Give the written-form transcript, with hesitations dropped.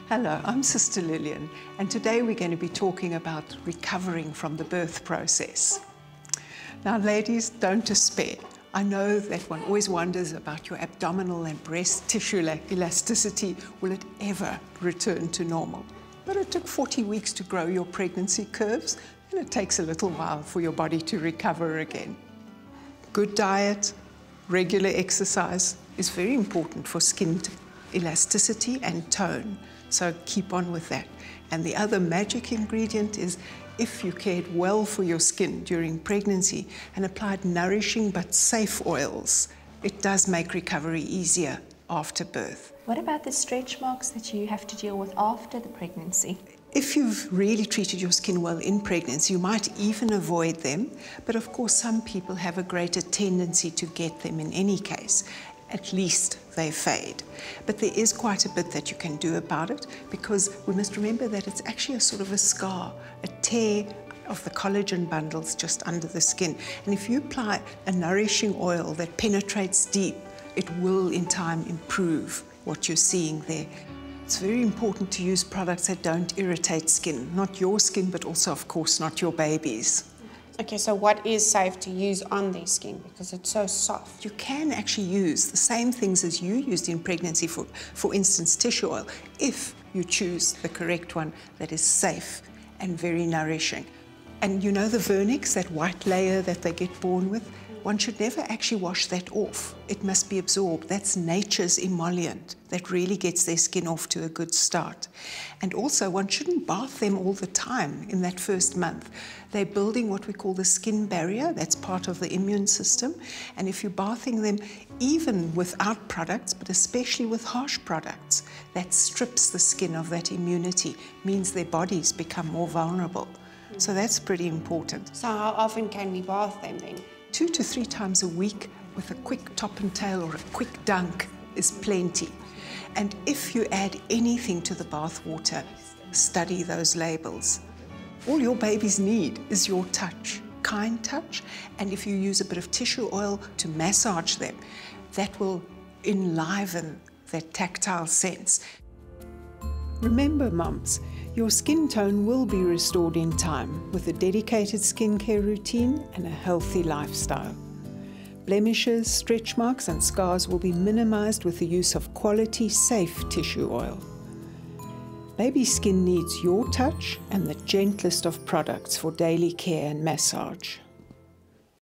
Hello, I'm Sister Lillian, and today we're going to be talking about recovering from the birth process. Now, ladies, don't despair. I know that one always wonders about your abdominal and breast tissue elasticity. Will it ever return to normal? But it took 40 weeks to grow your pregnancy curves, and it takes a little while for your body to recover again. Good diet, regular exercise is very important for skin elasticity and tone. So keep on with that. And the other magic ingredient is if you cared well for your skin during pregnancy and applied nourishing but safe oils, it does make recovery easier after birth. What about the stretch marks that you have to deal with after the pregnancy? If you've really treated your skin well in pregnancy, you might even avoid them. But of course, some people have a greater tendency to get them in any case. At least they fade. But there is quite a bit that you can do about it, because we must remember that it's actually a sort of a scar, a tear of the collagen bundles just under the skin. And if you apply a nourishing oil that penetrates deep, it will in time improve what you're seeing there. It's very important to use products that don't irritate skin, not your skin, but also, of course, not your baby's. Okay, so what is safe to use on their skin because it's so soft? You can actually use the same things as you used in pregnancy, for instance, tissue oil, if you choose the correct one that is safe and very nourishing. And you know the vernix, that white layer that they get born with? One should never actually wash that off. It must be absorbed. That's nature's emollient that really gets their skin off to a good start. And also, one shouldn't bath them all the time in that first month. They're building what we call the skin barrier. That's part of the immune system. And if you're bathing them even without products, but especially with harsh products, that strips the skin of that immunity, means their bodies become more vulnerable. So that's pretty important. So how often can we bath them then? 2 to 3 times a week with a quick top and tail or a quick dunk is plenty. And if you add anything to the bath water, study those labels. All your babies need is your touch, kind touch, and if you use a bit of tissue oil to massage them, that will enliven that tactile sense. Remember, mums, your skin tone will be restored in time with a dedicated skincare routine and a healthy lifestyle. Blemishes, stretch marks and scars will be minimized with the use of quality, safe tissue oil. Baby skin needs your touch and the gentlest of products for daily care and massage.